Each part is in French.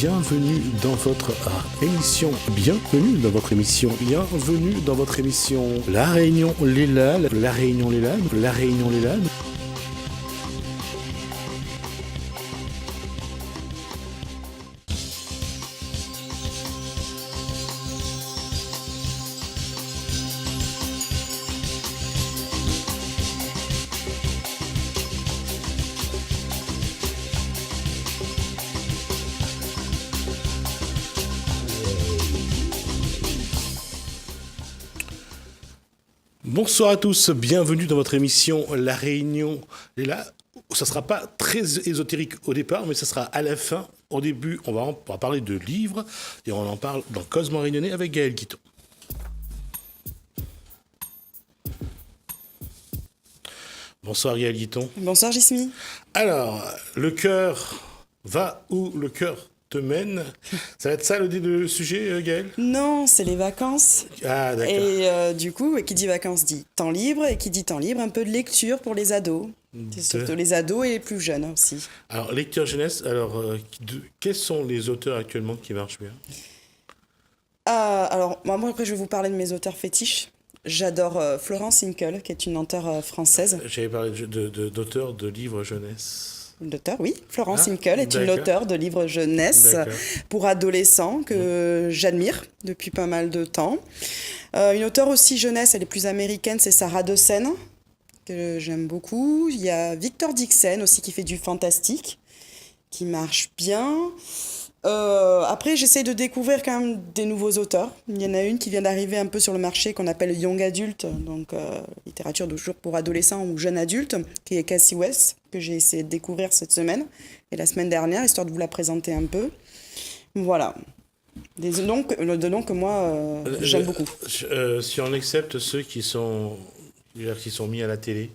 bienvenue dans votre émission La Réunion Lélade. Bonsoir à tous, bienvenue dans votre émission La Réunion Lélade. Ça ne sera pas très ésotérique au départ, mais ça sera à la fin. Au début, on va parler de livres et on en parle dans Cosmo Réunionnais avec Gaël Guiton. Bonsoir Gaël Guiton. Bonsoir Jismi. Alors, le cœur va où le cœur te mène. Ça va être ça le sujet, Gaël ? Non, c'est les vacances. Ah, d'accord. Et du coup, qui dit vacances dit temps libre, et qui dit temps libre, un peu de lecture pour les ados. Surtout les ados et les plus jeunes aussi. Alors, lecture jeunesse, quels sont les auteurs actuellement qui marchent bien ? Alors, moi après, je vais vous parler de mes auteurs fétiches. J'adore Florence Hinkel, qui est une auteure française. J'avais parlé d'auteurs de livres jeunesse. L'auteur, oui. Florence Hinkel est une auteure de livres jeunesse pour adolescents que j'admire depuis pas mal de temps. Une auteure aussi jeunesse, elle est plus américaine, c'est Sarah Deussen, que j'aime beaucoup. Il y a Victor Dixon aussi qui fait du fantastique, qui marche bien. Après, j'essaie de découvrir quand même des nouveaux auteurs. Il y en a une qui vient d'arriver un peu sur le marché qu'on appelle Young Adult, donc littérature de jour pour adolescents ou jeunes adultes, qui est Cassie West, que j'ai essayé de découvrir cette semaine et la semaine dernière, histoire de vous la présenter un peu. Voilà. Des noms que moi, j'aime beaucoup. Si on accepte ceux qui sont mis à la télé,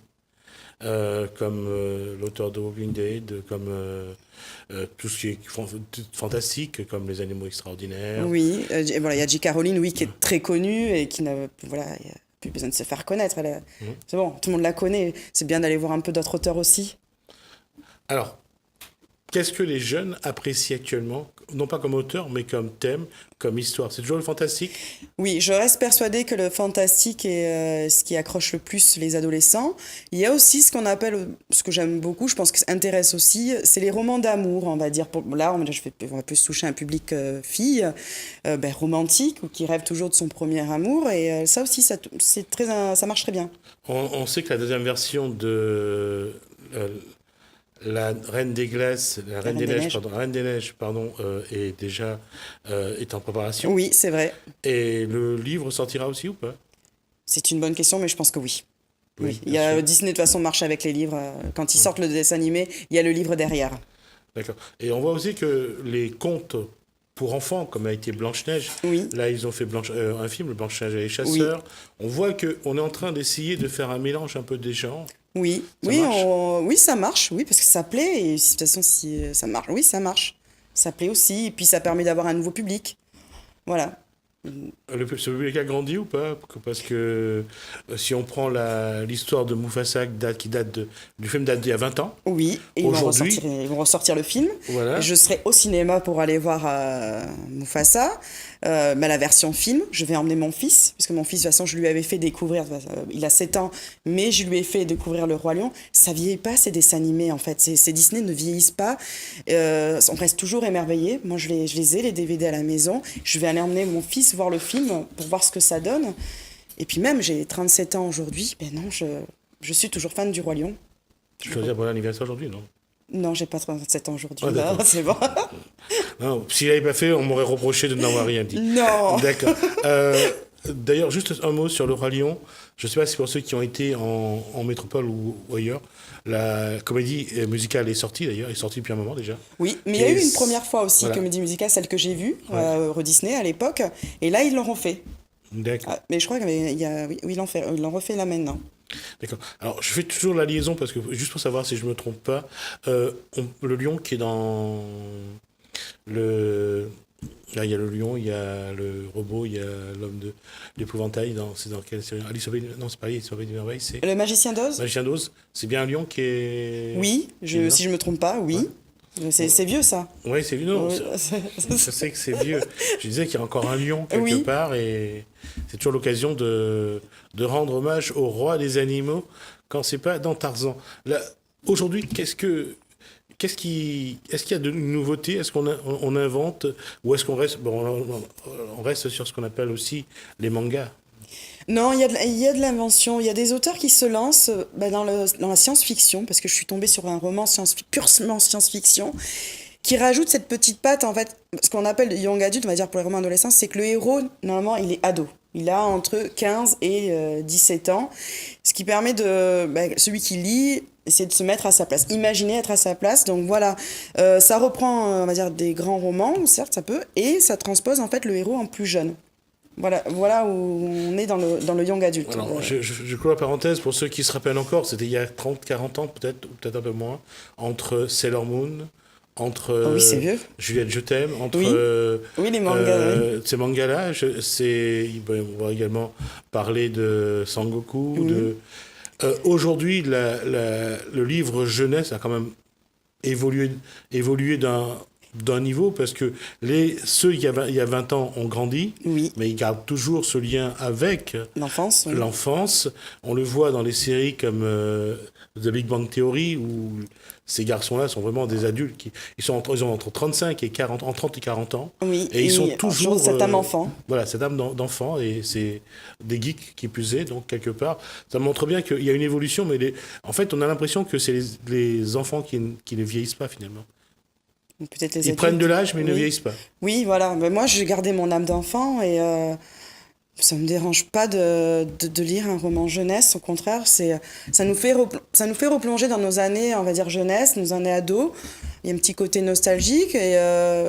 comme l'auteur de Walking Dead, comme tout ce qui est fantastique, comme Les Animaux Extraordinaires. Oui, il y a J.K. Rowling, oui, qui est très connue et qui n'a plus besoin de se faire connaître. C'est bon, tout le monde la connaît. C'est bien d'aller voir un peu d'autres auteurs aussi. Alors, qu'est-ce que les jeunes apprécient actuellement, non pas comme auteur, mais comme thème, comme histoire ? C'est toujours le fantastique ? Oui, je reste persuadée que le fantastique est ce qui accroche le plus les adolescents. Il y a aussi ce qu'on appelle, ce que j'aime beaucoup, je pense que ça intéresse aussi, c'est les romans d'amour, on va dire. Là, on va plus toucher un public fille, romantique, ou qui rêve toujours de son premier amour. Et ça aussi, ça marche très bien. On sait que la deuxième version de... La Reine des Glaces, la Reine des Neiges, est déjà est en préparation. Oui, c'est vrai. Et le livre sortira aussi ou pas ? C'est une bonne question, mais je pense que oui. Oui. Disney, de toute façon, marche avec les livres. Quand ils sortent le dessin animé, il y a le livre derrière. D'accord. Et on voit aussi que les contes pour enfants, comme a été Blanche-Neige, là, ils ont fait un film, Blanche-Neige et les chasseurs. Oui. On voit qu'on est en train d'essayer de faire un mélange un peu des genres. Oui, ça marche, oui, parce que ça plaît, et de toute façon, si ça marche, oui, ça marche. Ça plaît aussi, et puis ça permet d'avoir un nouveau public. Voilà. Ce public a grandi ou pas ? Parce que si on prend l'histoire de Mufasa, du film date d'il y a 20 ans. Oui, et ils vont ressortir le film. Voilà. Je serai au cinéma pour aller voir Mufasa. La version film, je vais emmener mon fils, parce que mon fils, de toute façon, je lui avais fait découvrir, il a 7 ans, mais je lui ai fait découvrir Le Roi Lion. Ça vieillit pas, ces dessins animés, en fait. Ces Disney ne vieillissent pas. On reste toujours émerveillés. Moi, je les ai, les DVD à la maison. Je vais aller emmener mon fils voir le film pour voir ce que ça donne. Et puis même, j'ai 37 ans aujourd'hui. Je suis toujours fan du Roi Lion. Tu veux dire bon anniversaire aujourd'hui, non ? Non, j'ai pas 37 ans aujourd'hui. C'est bon. Non, s'il n'avait pas fait, on m'aurait reproché de n'avoir rien dit. Non. D'accord. D'ailleurs, juste un mot sur Le Roi Lion. Je ne sais pas si pour ceux qui ont été en métropole ou ailleurs, la comédie musicale est sortie d'ailleurs, est sortie depuis un moment déjà. Oui, mais il y a eu une première fois aussi, comédie musicale, celle que j'ai vue, Euro Disney à l'époque, et là ils l'ont refait. D'accord. Mais je crois ils l'ont refait là maintenant. D'accord. Alors, je fais toujours la liaison, parce que, juste pour savoir si je ne me trompe pas, le lion qui est dans le... Là, il y a le lion, il y a le robot, il y a l'homme de l'épouvantail. C'est dans quelle série ? Non, c'est pas Alice au Pays des Merveilles, c'est... Le Magicien d'Oz ? Magicien d'Oz. C'est bien un lion qui est... Oui, si je ne me trompe pas, oui. C'est vieux, ça. Oui, c'est vieux. Non, je sais que c'est vieux. Je disais qu'il y a encore un lion quelque part et c'est toujours l'occasion de rendre hommage au roi des animaux quand c'est pas dans Tarzan. Là, aujourd'hui, est-ce qu'il y a de nouveautés? Est-ce qu'on invente ou est-ce qu'on reste, on reste sur ce qu'on appelle aussi les mangas? Non, il y a de l'invention. Il y a des auteurs qui se lancent dans la science-fiction, parce que je suis tombée sur un roman purement science-fiction, qui rajoute cette petite patte, en fait, ce qu'on appelle young adult, on va dire pour les romans adolescents, c'est que le héros, normalement, il est ado. Il a entre 15 et 17 ans, ce qui permet celui qui lit, essayer de se mettre à sa place, imaginer être à sa place. Donc voilà, ça reprend, on va dire, des grands romans, certes, ça peut, et ça transpose, en fait, le héros en plus jeune. Voilà où on est dans le young adulte. Alors, je clôt la parenthèse pour ceux qui se rappellent encore, c'était il y a 30, 40 ans peut-être, ou peut-être un peu moins, entre Sailor Moon, entre c'est vieux. Juliette Je t'aime, entre les mangas. Ces mangas-là, on va également parler de Sangoku. Aujourd'hui, le livre jeunesse a quand même évolué d'un niveau, parce que ceux il y a 20 ans ont grandi, mais ils gardent toujours ce lien avec l'enfance. On le voit dans les séries comme The Big Bang Theory, où ces garçons-là sont vraiment des adultes, ils ont entre 35 et 40, entre 30 et 40 ans, et ils sont toujours cette âme enfant. Voilà, cette âme d'enfant, et c'est des geeks qui plus est, donc quelque part, ça montre bien qu'il y a une évolution, mais en fait, on a l'impression que c'est les enfants qui ne vieillissent pas finalement. Peut-être ils prennent de l'âge, mais ils ne vieillissent pas. Oui, voilà. Mais moi, j'ai gardé mon âme d'enfant et ça ne me dérange pas de lire un roman jeunesse. Au contraire, ça nous fait replonger dans nos années, on va dire jeunesse, nos années ados. Il y a un petit côté nostalgique et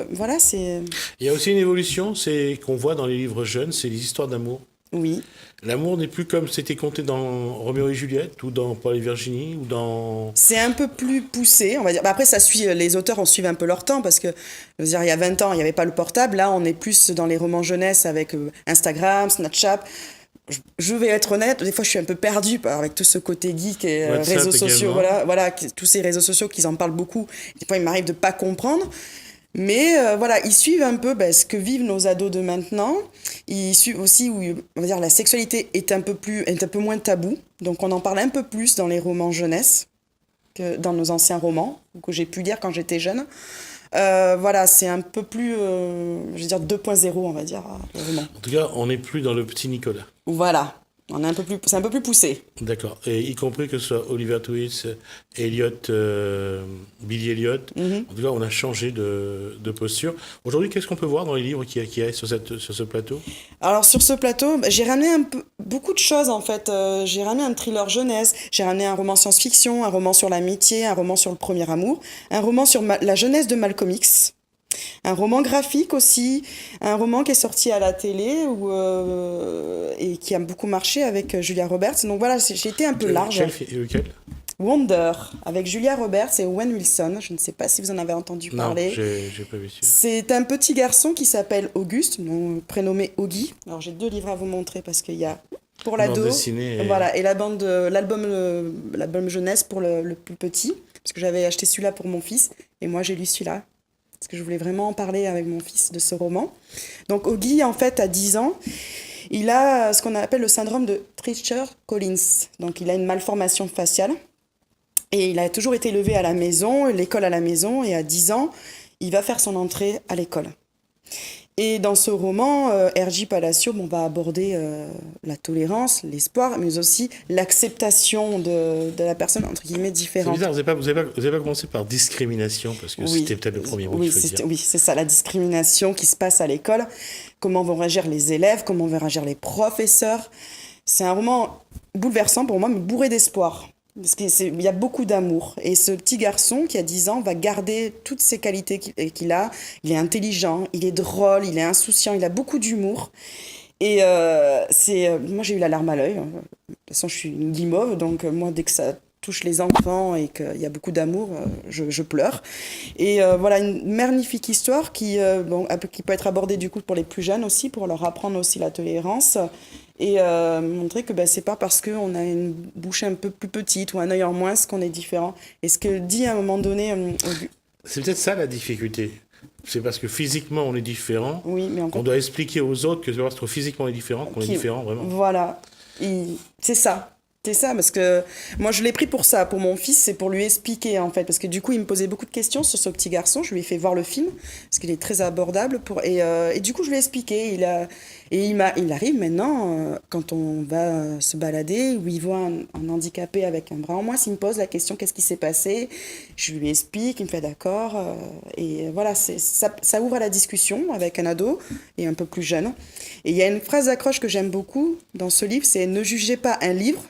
voilà, c'est... Il y a aussi une évolution, c'est qu'on voit dans les livres jeunes, c'est les histoires d'amour. Oui. L'amour n'est plus comme c'était compté dans Roméo et Juliette ou dans Paul et Virginie ou dans... C'est un peu plus poussé, on va dire. Après, les auteurs suivent un peu leur temps, parce que, je veux dire, il y a 20 ans, il n'y avait pas le portable. Là, on est plus dans les romans jeunesse avec Instagram, Snapchat. Je vais être honnête, des fois, je suis un peu perdue avec tout ce côté geek et réseaux sociaux. Voilà, tous ces réseaux sociaux qui en parlent beaucoup. Des fois, il m'arrive de ne pas comprendre. Mais ils suivent un peu ce que vivent nos ados de maintenant. Ils suivent aussi où, on va dire, la sexualité est un peu moins tabou. Donc on en parle un peu plus dans les romans jeunesse que dans nos anciens romans que j'ai pu lire quand j'étais jeune. C'est un peu plus, je veux dire 2.0, on va dire, le roman. En tout cas, on n'est plus dans le petit Nicolas. Voilà. C'est un peu plus poussé. D'accord. Et y compris que ce soit Oliver Twist, Billy Elliot. En tout cas, on a changé de posture. Aujourd'hui, qu'est-ce qu'on peut voir dans les livres qu'il y a sur ce plateau? Alors, sur ce plateau, j'ai ramené beaucoup de choses, en fait. J'ai ramené un thriller jeunesse, j'ai ramené un roman science-fiction, un roman sur l'amitié, un roman sur le premier amour, un roman sur la jeunesse de Malcolm X. Un roman graphique aussi, un roman qui est sorti à la télé et qui a beaucoup marché avec Julia Roberts. Donc voilà, j'ai été un peu large. Lequel? Wonder, avec Julia Roberts et Owen Wilson. Je ne sais pas si vous en avez entendu parler. Non, j'ai pas vu ça. C'est un petit garçon qui s'appelle Auguste, prénommé Augie. Alors j'ai 2 livres à vous montrer parce qu'il y a pour l'ado, voilà, et l'album jeunesse pour le plus petit, parce que j'avais acheté celui-là pour mon fils et moi j'ai lu celui-là. Parce que je voulais vraiment en parler avec mon fils de ce roman. Donc, Augie, en fait, à 10 ans, il a ce qu'on appelle le syndrome de Treacher-Collins. Donc, il a une malformation faciale. Et il a toujours été élevé à la maison, l'école à la maison. Et à 10 ans, il va faire son entrée à l'école. Et dans ce roman, R.J. Palacio va aborder la tolérance, l'espoir, mais aussi l'acceptation de la personne, entre guillemets, différente. C'est bizarre, vous avez pas commencé par discrimination, parce que c'était peut-être le premier mot qu'il faut dire. Oui, c'est ça, la discrimination qui se passe à l'école. Comment vont réagir les élèves, comment vont réagir les professeurs. C'est un roman bouleversant pour moi, mais bourré d'espoir. Parce qu'il y a beaucoup d'amour. Et ce petit garçon qui a 10 ans va garder toutes ces qualités qu'il a. Il est intelligent, il est drôle, il est insouciant, il a beaucoup d'humour. Et moi, j'ai eu la larme à l'œil. De toute façon, je suis une guimauve, donc moi, dès que ça touche les enfants et qu'il y a beaucoup d'amour, je pleure. Et voilà, une magnifique histoire qui peut être abordée du coup pour les plus jeunes aussi, pour leur apprendre aussi la tolérance. Et montrer que c'est pas parce qu'on a une bouche un peu plus petite ou un œil en moins qu'on est différent. Et ce que dit à un moment donné C'est peut-être ça la difficulté. C'est parce que physiquement on est différent. Oui, mais on doit expliquer aux autres que c'est parce que physiquement on est différent qu'on est différent vraiment. Voilà. C'est ça. C'est ça, parce que moi je l'ai pris pour ça, pour mon fils, c'est pour lui expliquer en fait, parce que du coup il me posait beaucoup de questions sur ce petit garçon, je lui ai fait voir le film, parce qu'il est très abordable, et du coup je lui ai expliqué, il arrive maintenant, quand on va se balader, où il voit un handicapé avec un bras en moins, s'il me pose la question qu'est-ce qui s'est passé, je lui explique, il me fait d'accord, et voilà, ça ouvre à la discussion avec un ado, et un peu plus jeune, et il y a une phrase d'accroche que j'aime beaucoup dans ce livre, c'est « Ne jugez pas un livre »,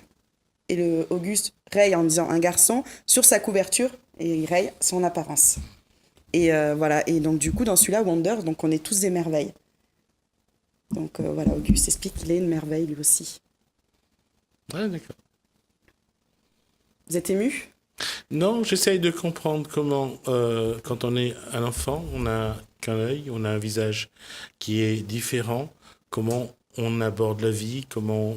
et Auguste raye en disant un garçon sur sa couverture et il raye son apparence. Et voilà. Et donc du coup dans celui-là Wonder, donc on est tous des merveilles. Donc voilà, Auguste explique qu'il est une merveille lui aussi. Ouais, d'accord. Vous êtes ému? Non, j'essaye de comprendre comment, quand on est un enfant, on n'a qu'un œil, on a un visage qui est différent, comment on aborde la vie, comment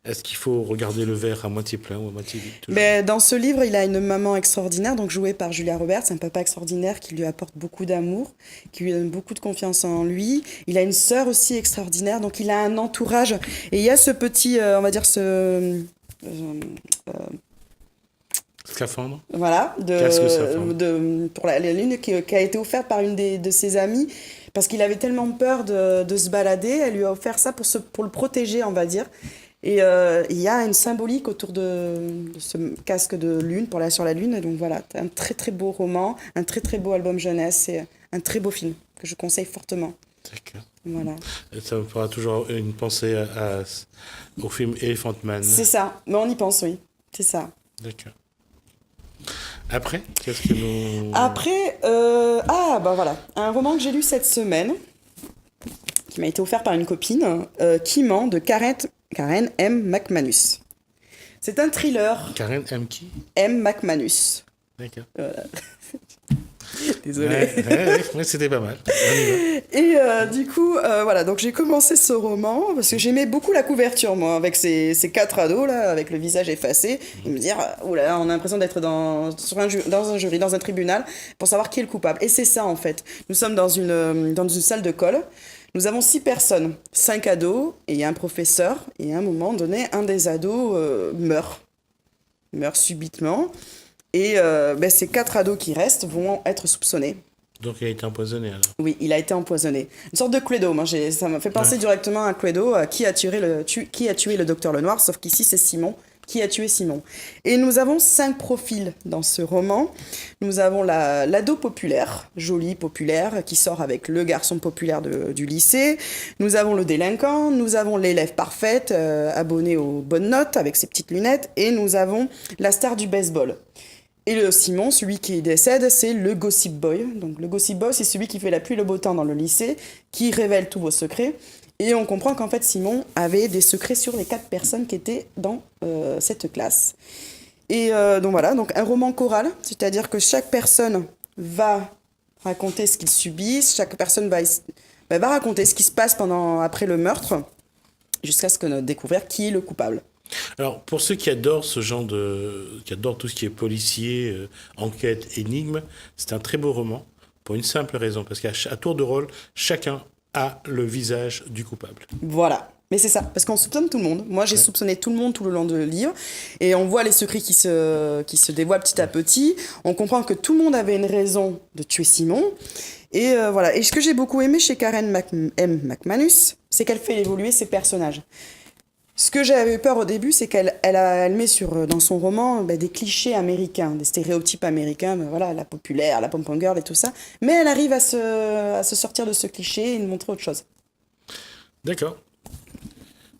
est-ce qu'il faut regarder le verre à moitié plein ou à moitié vide toujours. Mais dans ce livre, il a une maman extraordinaire, donc jouée par Julia Roberts, un papa extraordinaire qui lui apporte beaucoup d'amour, qui lui donne beaucoup de confiance en lui. Il a une sœur aussi extraordinaire, donc il a un entourage. Et il y a ce petit, on va dire Scaphandre. Voilà, pour la lune qui a été offerte par une de ses amies, parce qu'il avait tellement peur de se balader, elle lui a offert ça pour le protéger, on va dire. Et il y a une symbolique autour de ce casque de lune pour aller sur la lune. Et donc voilà, un très très beau roman, un très très beau album jeunesse et un très beau film que je conseille fortement. D'accord. Voilà. Et ça me fera toujours une pensée au film Elephant Man. C'est ça, mais on y pense, oui. C'est ça. D'accord. Après, qu'est-ce que nous... Après, voilà, un roman que j'ai lu cette semaine, qui m'a été offert par une copine, Qui ment, de Karen M. McManus. C'est un thriller. Karen M. qui? M. McManus. D'accord. Désolée. Ouais, c'était pas mal. Et du coup, voilà, donc j'ai commencé ce roman parce que j'aimais beaucoup la couverture, moi, avec ces 4 ados, là, avec le visage effacé, et me dire, oula, on a l'impression d'être dans un jury, dans un tribunal, pour savoir qui est le coupable. Et c'est ça, en fait. Nous sommes dans une salle de colle. Nous avons 6 personnes, 5 ados et un professeur. Et à un moment donné, un des ados meurt subitement. Et ces 4 ados qui restent vont être soupçonnés. Donc il a été empoisonné alors? Oui, il a été empoisonné. Une sorte de Cluedo. Ça m'a fait penser directement à Cluedo, qui a tué le docteur Lenoir, sauf qu'ici c'est Simon. Qui a tué Simon? Et nous avons 5 profils dans ce roman. Nous avons l'ado populaire, jolie populaire, qui sort avec le garçon populaire du lycée. Nous avons le délinquant. Nous avons l'élève parfaite, abonnée aux bonnes notes, avec ses petites lunettes. Et nous avons la star du baseball. Et le Simon, celui qui décède, c'est le Gossip Boy. Donc le Gossip Boy, c'est celui qui fait la pluie et le beau temps dans le lycée, qui révèle tous vos secrets. Et on comprend qu'en fait, Simon avait des secrets sur les 4 personnes qui étaient dans cette classe. Et donc voilà, donc un roman choral, c'est-à-dire que chaque personne va raconter ce qu'il subit, chaque personne va raconter ce qui se passe après le meurtre, jusqu'à ce que découvrir qui est le coupable. Alors, pour ceux qui adorent qui adorent tout ce qui est policier, enquête, énigme, c'est un très beau roman, pour une simple raison, parce qu'à tour de rôle, chacun a le visage du coupable. Voilà. Mais c'est ça, parce qu'on soupçonne tout le monde. Moi, j'ai soupçonné tout le monde tout le long du livre. Et on voit les secrets qui se dévoilent petit à petit. On comprend que tout le monde avait une raison de tuer Simon. Et voilà. Et ce que j'ai beaucoup aimé chez Karen M. McManus, c'est qu'elle fait évoluer ses personnages. Ce que j'avais peur au début, c'est qu'elle met dans son roman des clichés américains, des stéréotypes américains, voilà, la populaire, la pom-pom girl et tout ça. Mais elle arrive à se sortir de ce cliché et de montrer autre chose. D'accord.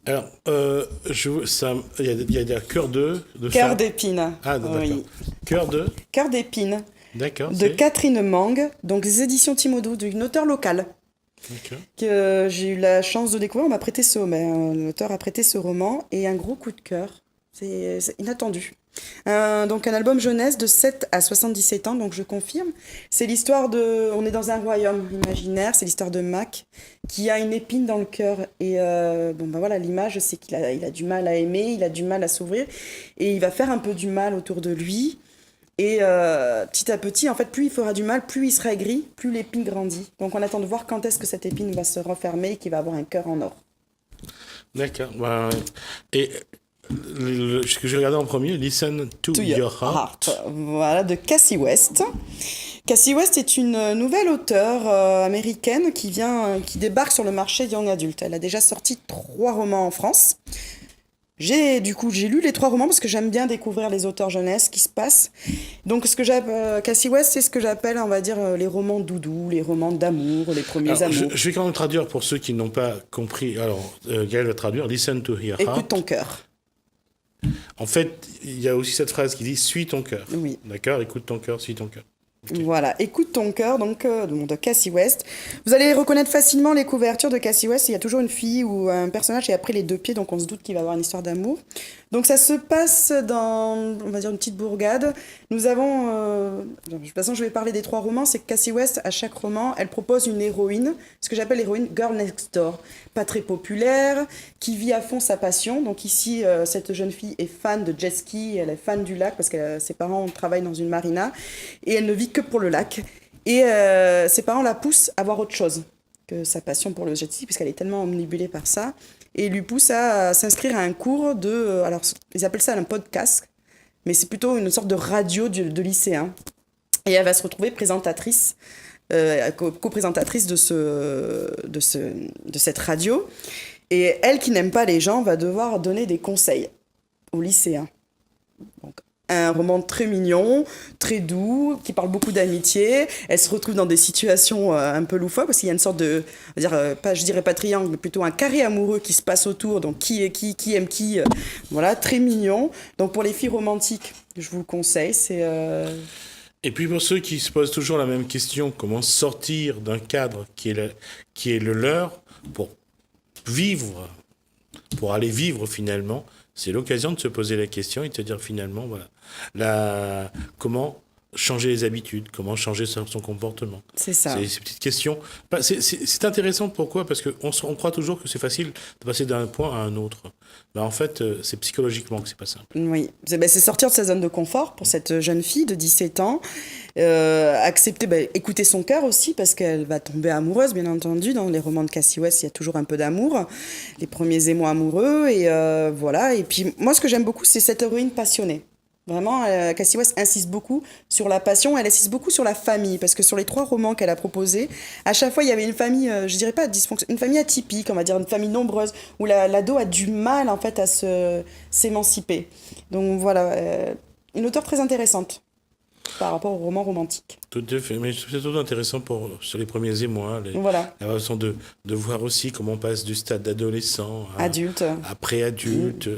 Alors, il y a Cœur de Cœur d'épine. Ah, d'accord. Oui. Cœur d'épine. D'accord. De Catherine Mang, donc des éditions Timodo, d'une auteure locale. Okay. Que j'ai eu la chance de découvrir. On m'a prêté l'auteur a prêté ce roman et un gros coup de cœur. C'est inattendu. Donc un album jeunesse de 7 à 77 ans, donc je confirme. C'est l'histoire on est dans un royaume imaginaire, c'est l'histoire de Mac qui a une épine dans le cœur. Et voilà, l'image, c'est qu'il a du mal à aimer, il a du mal à s'ouvrir et il va faire un peu du mal autour de lui. Et petit à petit, en fait, plus il fera du mal, plus il sera aigri, plus l'épine grandit. Donc on attend de voir quand est-ce que cette épine va se refermer et qu'il va avoir un cœur en or. D'accord. Et ce que j'ai regardé en premier, Listen to Your Heart. Voilà, de Cassie West. Cassie West est une nouvelle auteure américaine qui débarque sur le marché young adulte. Elle a déjà sorti 3 romans en France. J'ai lu les 3 romans parce que j'aime bien découvrir les auteurs jeunesse qui se passent. Donc Cassie West, c'est ce que j'appelle, on va dire, les romans doudous, les romans d'amour, les premiers amours. Je vais quand même traduire pour ceux qui n'ont pas compris. Alors, Gaël va traduire. Listen to your heart. Écoute ton cœur. En fait, il y a aussi cette phrase qui dit « suis ton cœur ». Oui. D'accord ? Écoute ton cœur, suis ton cœur. Okay. Voilà, Écoute ton cœur, donc de Cassie West. Vous allez reconnaître facilement les couvertures de Cassie West. Il y a toujours une fille ou un personnage et après les 2 pieds, donc on se doute qu'il va avoir une histoire d'amour. Donc ça se passe dans, on va dire, une petite bourgade. Nous avons, de toute façon je vais parler des 3 romans, c'est que Cassie West, à chaque roman, elle propose une héroïne, ce que j'appelle l'héroïne Girl Next Door, pas très populaire, qui vit à fond sa passion. Donc ici, cette jeune fille est fan de jet ski, elle est fan du lac parce que ses parents travaillent dans une marina et elle ne vit que pour le lac. Et ses parents la poussent à voir autre chose que sa passion pour le jet ski, parce qu'elle est tellement omnibulée par ça, et lui pousse à s'inscrire à un cours de... Alors, ils appellent ça un podcast, mais c'est plutôt une sorte de radio de lycéen. Et elle va se retrouver présentatrice, co-présentatrice de cette radio. Et elle, qui n'aime pas les gens, va devoir donner des conseils aux lycéens. Donc, un roman très mignon, très doux, qui parle beaucoup d'amitié. Elle se retrouve dans des situations un peu loufoques, parce qu'il y a une sorte de, je dirais pas triangle, mais plutôt un carré amoureux qui se passe autour. Donc qui aime qui, voilà, très mignon. Donc pour les filles romantiques, je vous le conseille, c'est... Et puis pour ceux qui se posent toujours la même question, comment sortir d'un cadre qui est le leur pour aller vivre finalement, c'est l'occasion de se poser la question et de se dire finalement, voilà, comment changer les habitudes, comment changer son comportement. C'est ça. C'est ces petites questions. C'est intéressant, pourquoi ? Parce qu'on croit toujours que c'est facile de passer d'un point à un autre. Ben en fait, c'est psychologiquement que c'est pas simple. Oui, c'est sortir de sa zone de confort pour cette jeune fille de 17 ans. Accepter, écouter son cœur aussi, parce qu'elle va tomber amoureuse, bien entendu. Dans les romans de Cassie West, il y a toujours un peu d'amour. Les premiers émois amoureux, et voilà. Et puis, moi, ce que j'aime beaucoup, c'est cette héroïne passionnée. Vraiment, Cassie West insiste beaucoup sur la passion, elle insiste beaucoup sur la famille, parce que sur les 3 romans qu'elle a proposés, à chaque fois, il y avait une famille, je dirais pas dysfonctionnelle, une famille atypique, on va dire, une famille nombreuse, où l'ado a du mal, en fait, à s'émanciper. Donc voilà, une auteure très intéressante par rapport au roman romantique. Tout à fait, mais c'est toujours intéressant sur les premiers émois, la façon de voir aussi comment on passe du stade d'adolescent à pré-adulte.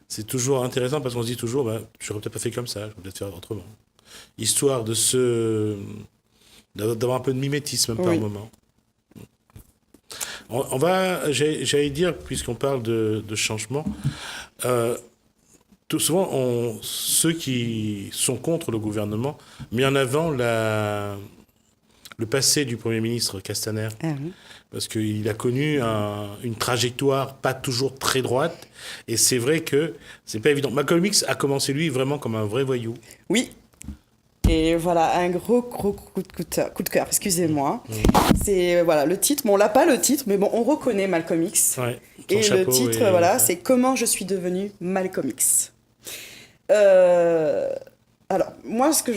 C'est toujours intéressant parce qu'on se dit toujours, j'aurais peut-être pas fait comme ça, j'aurais peut-être fait autrement. Histoire d'avoir un peu de mimétisme par moment. J'allais dire, puisqu'on parle de changement, tout souvent, ceux qui sont contre le gouvernement mettent en avant le passé du Premier ministre Castaner. Parce qu'il a connu une trajectoire pas toujours très droite. Et c'est vrai que c'est pas évident. Malcolm X a commencé, lui, vraiment comme un vrai voyou. Oui. Et voilà, un gros coup de cœur, excusez-moi. C'est le titre. Bon, on l'a pas le titre, mais bon, on reconnaît Malcolm X. Ouais, et le titre, c'est Comment je suis devenu Malcolm X. Alors, moi, ce que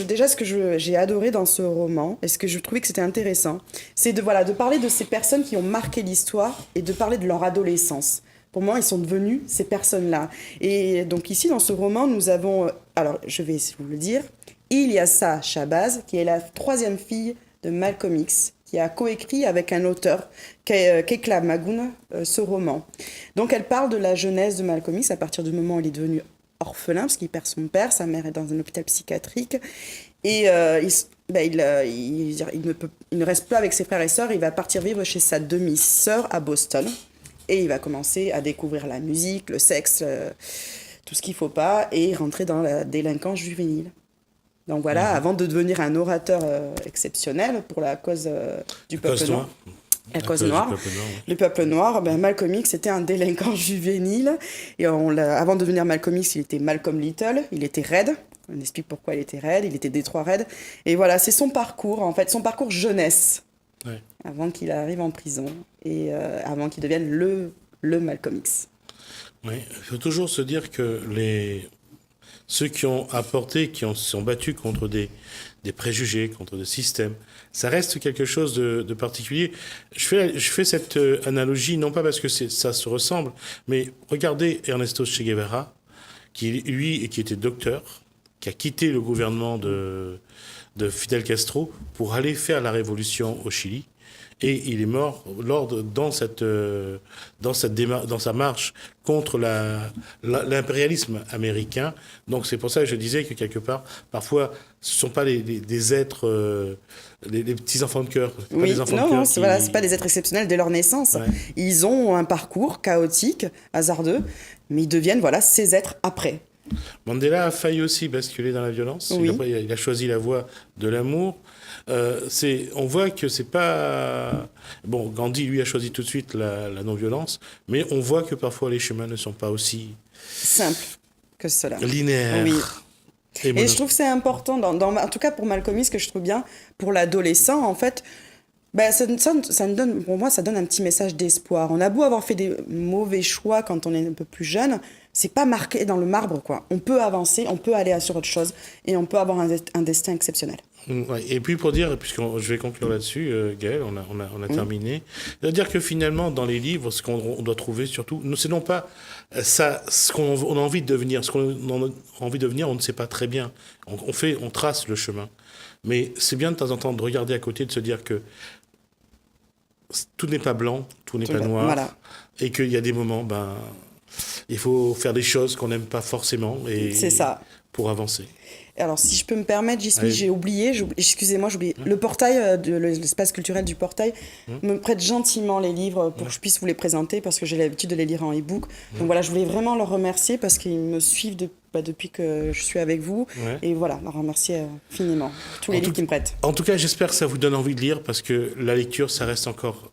j'ai adoré dans ce roman, et ce que je trouvais que c'était intéressant, c'est de parler de ces personnes qui ont marqué l'histoire et de parler de leur adolescence. Pour moi, ils sont devenus ces personnes-là. Et donc ici, dans ce roman, nous avons... alors, je vais vous le dire. Ilyassa Shabazz, qui est la 3e fille de Malcolm X, qui a coécrit avec un auteur, Kekla Magoun, ce roman. Donc, elle parle de la jeunesse de Malcolm X à partir du moment où il est devenu orphelin, parce qu'il perd son père, sa mère est dans un hôpital psychiatrique, et il ne reste plus avec ses frères et sœurs, il va partir vivre chez sa demi-sœur à Boston, et il va commencer à découvrir la musique, le sexe, tout ce qu'il ne faut pas, et rentrer dans la délinquance juvénile. Donc voilà, avant de devenir un orateur exceptionnel pour la cause du peuple noir. La cause noire. Le peuple noir, Malcolm X était un délinquant juvénile. Et avant de devenir Malcolm X, il était Malcolm Little, il était raide. On explique pourquoi il était raide, il était Détroit Red. Et voilà, c'est son parcours, en fait, son parcours jeunesse, avant qu'il arrive en prison et avant qu'il devienne le Malcolm X. Oui, il faut toujours se dire que ceux qui ont apporté, qui se sont battus contre des préjugés, contre des systèmes, ça reste quelque chose de particulier. Je fais cette analogie, non pas parce que ça se ressemble, mais regardez Ernesto Che Guevara, qui était docteur, qui a quitté le gouvernement de Fidel Castro pour aller faire la révolution au Chili. Et il est mort dans sa marche contre l'impérialisme américain. Donc c'est pour ça que je disais que quelque part, parfois, ce ne sont pas des êtres, les petits enfants de cœur. Oui, non, c'est pas des êtres exceptionnels dès leur naissance. Ouais. Ils ont un parcours chaotique, hasardeux, mais ils deviennent ces êtres après. Mandela a failli aussi basculer dans la violence. Oui. Il a choisi la voie de l'amour. On voit que c'est pas... Bon, Gandhi, lui, a choisi tout de suite la non-violence, mais on voit que parfois les chemins ne sont pas aussi... simples que cela. Linéaires. Oui. Et je trouve que c'est important, en tout cas pour Malcolm X, que je trouve bien, pour l'adolescent, en fait, ça me donne, pour moi, ça donne un petit message d'espoir. On a beau avoir fait des mauvais choix quand on est un peu plus jeune, c'est pas marqué dans le marbre, quoi. On peut avancer, on peut aller sur autre chose, et on peut avoir un destin exceptionnel. Ouais. Et puis pour dire, puisque je vais conclure là-dessus, Gaëlle, on a terminé, c'est-à-dire que finalement, dans les livres, ce qu'on doit trouver surtout, c'est non pas ça, ce qu'on a envie de devenir, ce qu'on a envie de devenir, on ne sait pas très bien. On trace le chemin. Mais c'est bien de temps en temps de regarder à côté, de se dire que tout n'est pas blanc, tout n'est pas noir, voilà. Et qu'il y a des moments, il faut faire des choses qu'on n'aime pas forcément c'est ça. Pour avancer. Alors, si je peux me permettre, Gismi, j'ai oublié, excusez-moi, j'ai oublié. Le portail, l'espace culturel du portail, me prête gentiment les livres pour que je puisse vous les présenter parce que j'ai l'habitude de les lire en e-book. Donc voilà, je voulais vraiment leur remercier parce qu'ils me suivent depuis que je suis avec vous. Et voilà, leur remercier infiniment pour tous les livres qu'ils me prêtent. En tout cas, j'espère que ça vous donne envie de lire parce que la lecture, ça reste encore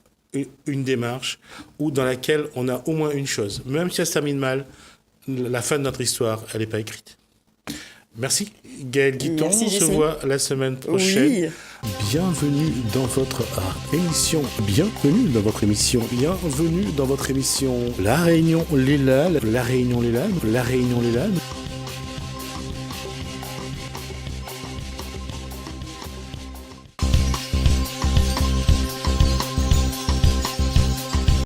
une démarche dans laquelle on a au moins une chose. Même si ça se termine mal, la fin de notre histoire, elle n'est pas écrite. Merci Gaëlle Guiton, on se voit la semaine prochaine. Oui. Bienvenue dans votre émission. Bienvenue dans votre émission. Bienvenue dans votre émission. La Réunion, les Lalles. La Réunion, les Lalles. La Réunion, les Lalles.